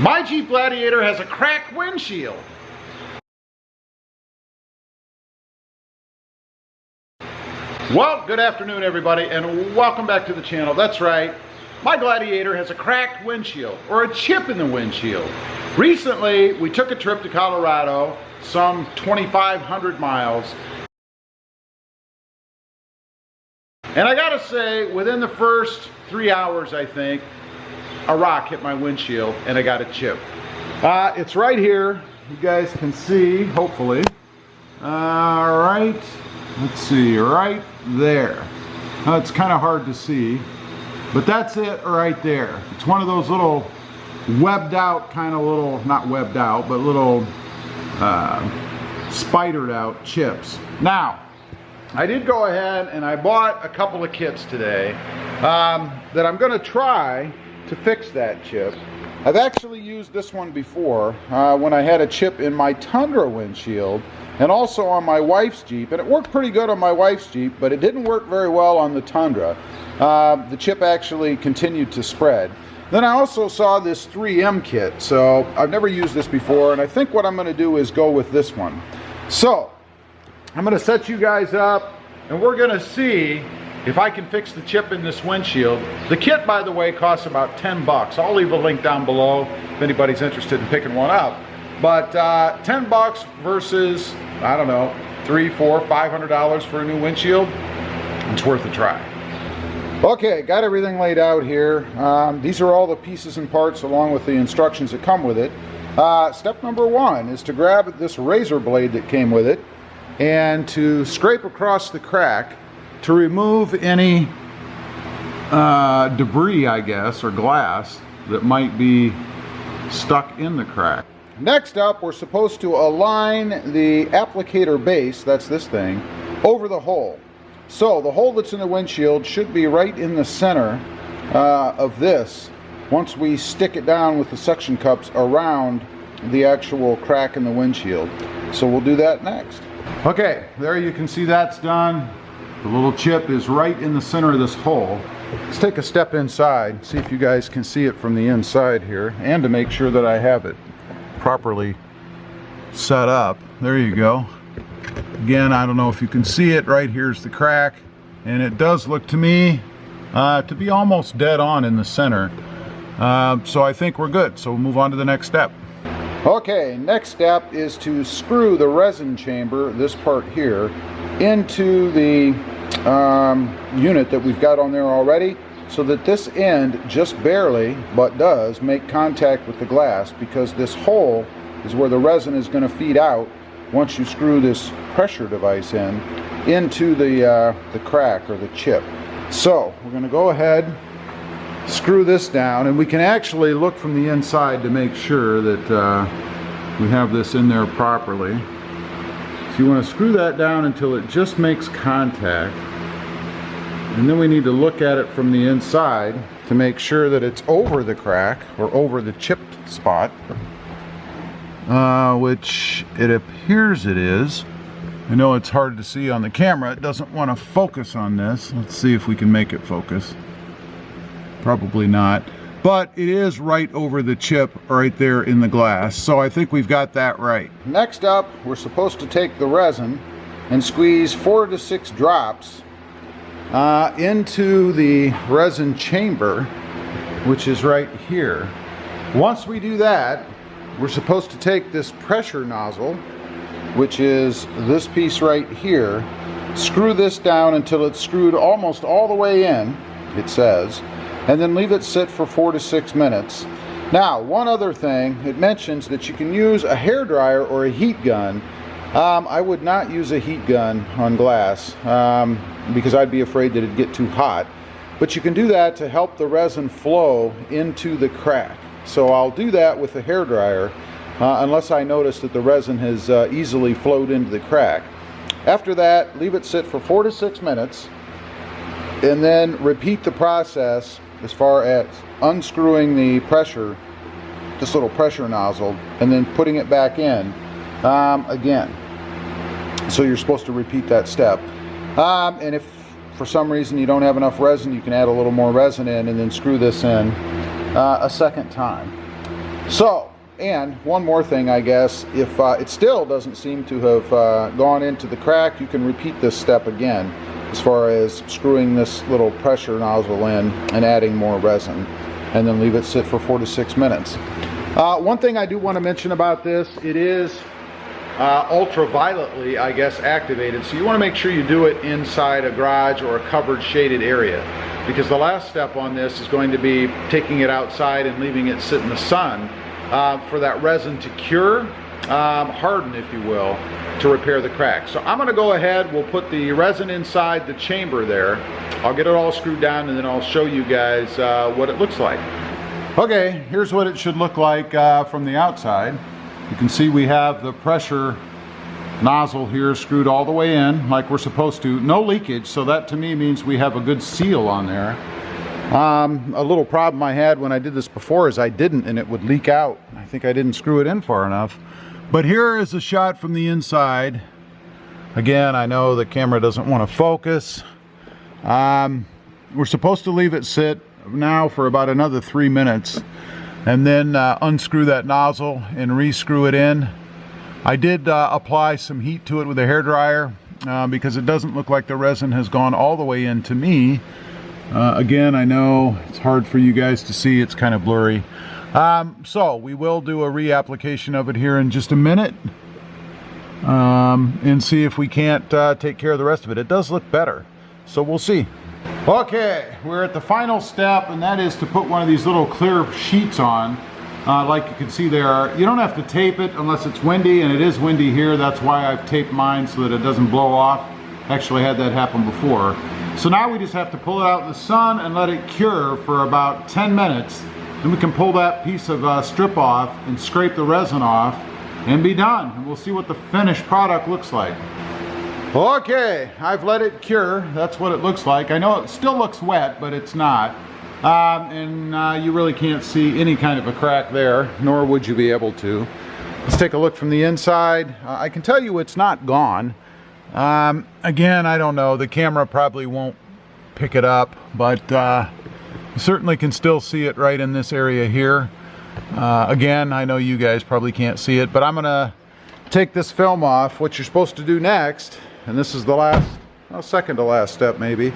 My Jeep Gladiator has a cracked windshield. Well, good afternoon everybody, and welcome back to the channel. That's right, my Gladiator has a cracked windshield, or a chip in the windshield. Recently, we took a trip to Colorado, some 2,500 miles. And I gotta say, within the first 3 hours, I think, a rock hit my windshield and I got a chip. It's right here. You guys can see, hopefully. Right, let's see, right there. It's kind of hard to see, but that's it right there. It's one of those little webbed out, kind of little, not webbed out, but little spidered out chips. Now, I did go ahead and I bought a couple of kits today that I'm going to try to fix that chip. I've actually used this one before when I had a chip in my Tundra windshield and also on my wife's Jeep, and it worked pretty good on my wife's Jeep, but it didn't work very well on the Tundra. The chip actually continued to spread. Then I also saw this 3M kit, so I've never used this before, and I think what I'm going to do is go with this one. So I'm going to set you guys up and we're going to see if I can fix the chip in this windshield. The kit, by the way, costs about 10 bucks. I'll leave a link down below if anybody's interested in picking one up. But 10 bucks versus, I don't know, $300, $400, $500 for a new windshield, it's worth a try. Okay, got everything laid out here. These are all the pieces and parts along with the instructions that come with it. Step number one is to grab this razor blade that came with it and to scrape across the crack to remove any debris, I guess, or glass that might be stuck in the crack. Next up, we're supposed to align the applicator base, that's this thing, over the hole. So the hole that's in the windshield should be right in the center of this once we stick it down with the suction cups around the actual crack in the windshield. So we'll do that next. Okay, there you can see that's done. The little chip is right in the center of this hole. Let's take a step inside, see if you guys can see it from the inside here, and to make sure that I have it properly set up. There you go. Again, I don't know if you can see it. Right here's the crack, and it does look to me to be almost dead on in the center. So I think we're good. So we'll move on to the next step. Okay, next step is to screw the resin chamber, this part here, into the unit that we've got on there already, so that this end just barely, but does, make contact with the glass, because this hole is where the resin is going to feed out once you screw this pressure device in into the crack or the chip. So we're going to go ahead, screw this down, and we can actually look from the inside to make sure that we have this in there properly. So you want to screw that down until it just makes contact, and then we need to look at it from the inside to make sure that it's over the crack or over the chipped spot, which it appears it is. I know it's hard to see on the camera. It doesn't want to focus on this. Let's see if we can make it focus. Probably not, but it is right over the chip right there in the glass, so I think we've got that right. Next up, we're supposed to take the resin and squeeze 4 to 6 drops into the resin chamber, which is right here. Once we do that, we're supposed to take this pressure nozzle, which is this piece right here, screw this down until it's screwed almost all the way in, it says, and then leave it sit for 4 to 6 minutes. Now, one other thing, it mentions that you can use a hairdryer or a heat gun. I would not use a heat gun on glass because I'd be afraid that it'd get too hot. But you can do that to help the resin flow into the crack. So I'll do that with a hairdryer unless I notice that the resin has easily flowed into the crack. After that, leave it sit for 4 to 6 minutes and then repeat the process as far as unscrewing the pressure, this little pressure nozzle, and then putting it back in again. So you're supposed to repeat that step. And if for some reason you don't have enough resin, you can add a little more resin in and then screw this in a second time. So, and one more thing, I guess, if it still doesn't seem to have gone into the crack, you can repeat this step again as far as screwing this little pressure nozzle in and adding more resin, and then leave it sit for 4 to 6 minutes. One thing I do want to mention about this, it is ultravioletly, I guess, activated, so you want to make sure you do it inside a garage or a covered shaded area, because the last step on this is going to be taking it outside and leaving it sit in the sun for that resin to cure, harden if you will, to repair the crack. So I'm going to go ahead, we'll put the resin inside the chamber there. I'll get it all screwed down and then I'll show you guys what it looks like. Okay, here's what it should look like from the outside. You can see we have the pressure nozzle here screwed all the way in like we're supposed to. No leakage, so that to me means we have a good seal on there. A little problem I had when I did this before is I didn't, and it would leak out. I think I didn't screw it in far enough. But here is a shot from the inside. Again, I know the camera doesn't want to focus. We're supposed to leave it sit now for about another 3 minutes, and then unscrew that nozzle and re-screw it in. I did apply some heat to it with a hairdryer because it doesn't look like the resin has gone all the way in to me. Again, I know it's hard for you guys to see, it's kind of blurry. So we will do a reapplication of it here in just a minute and see if we can't take care of the rest of it. It does look better, so we'll see. Okay, we're at the final step, and that is to put one of these little clear sheets on. Like you can see there, you don't have to tape it unless it's windy, and it is windy here. That's why I've taped mine so that it doesn't blow off. Actually had that happen before. So now we just have to pull it out in the sun and let it cure for about 10 minutes. Then we can pull that piece of strip off and scrape the resin off and be done. And we'll see what the finished product looks like. Okay, I've let it cure. That's what it looks like. I know it still looks wet, but it's not. You really can't see any kind of a crack there, nor would you be able to. Let's take a look from the inside. I can tell you it's not gone. Again, I don't know, the camera probably won't pick it up, but you certainly can still see it right in this area here. Again, I know you guys probably can't see it, but I'm gonna take this film off. What you're supposed to do next, and this is the last, well, second to last step maybe,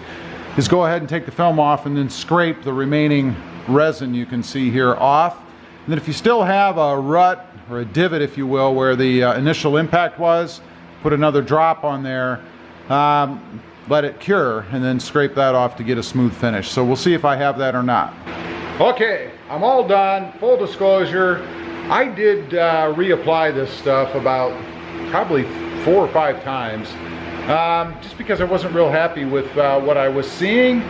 is go ahead and take the film off and then scrape the remaining resin you can see here off. And then if you still have a rut or a divot, if you will, where the initial impact was, put another drop on there, let it cure, and then scrape that off to get a smooth finish. So we'll see if I have that or not. Okay, I'm all done. Full disclosure, I did reapply this stuff about probably 4 or 5 times, just because I wasn't real happy with what I was seeing.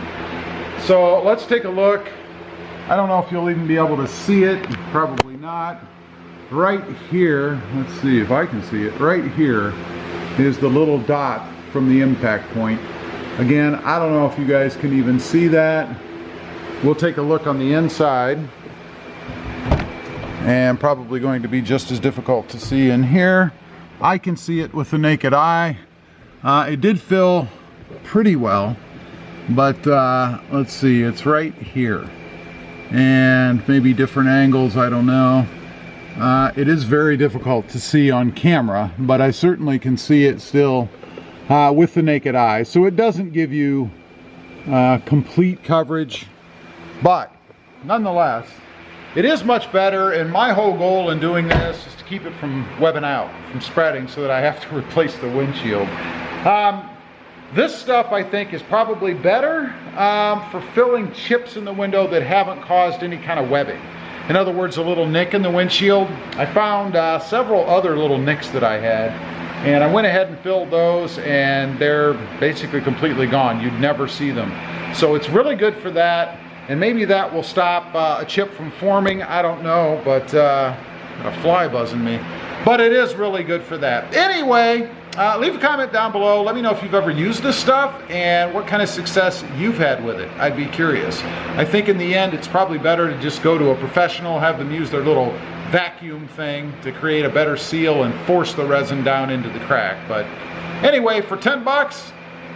So let's take a look. I don't know if you'll even be able to see it, probably not. Right here, let's see if I can see it, right here is the little dot from the impact point. Again, I don't know if you guys can even see that. We'll take a look on the inside, and probably going to be just as difficult to see in here. I can see it with the naked eye. It did fill pretty well, but let's see, it's right here, and maybe different angles, I don't know. It is very difficult to see on camera, but I certainly can see it still with the naked eye. So it doesn't give you complete coverage, but nonetheless, it is much better, and my whole goal in doing this is to keep it from webbing out, from spreading, so that I have to replace the windshield. This stuff, I think, is probably better for filling chips in the window that haven't caused any kind of webbing. In other words, a little nick in the windshield. I found several other little nicks that I had, and I went ahead and filled those, and they're basically completely gone. You'd never see them. So it's really good for that, and maybe that will stop a chip from forming. I don't know, but a fly buzzing me. But it is really good for that. Anyway, leave a comment down below. Let me know if you've ever used this stuff and what kind of success you've had with it. I'd be curious. I think in the end, it's probably better to just go to a professional, have them use their little vacuum thing to create a better seal and force the resin down into the crack. But anyway, for 10 bucks,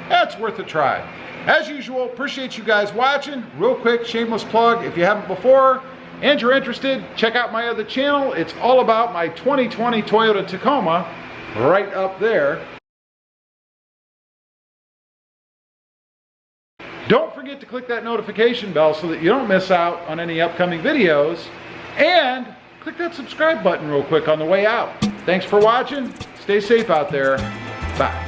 that's worth a try. As usual, appreciate you guys watching. Real quick, shameless plug, if you haven't before, and you're interested, check out my other channel. It's all about my 2020 Toyota Tacoma, right up there. Don't forget to click that notification bell so that you don't miss out on any upcoming videos. And click that subscribe button real quick on the way out. Thanks for watching. Stay safe out there. Bye.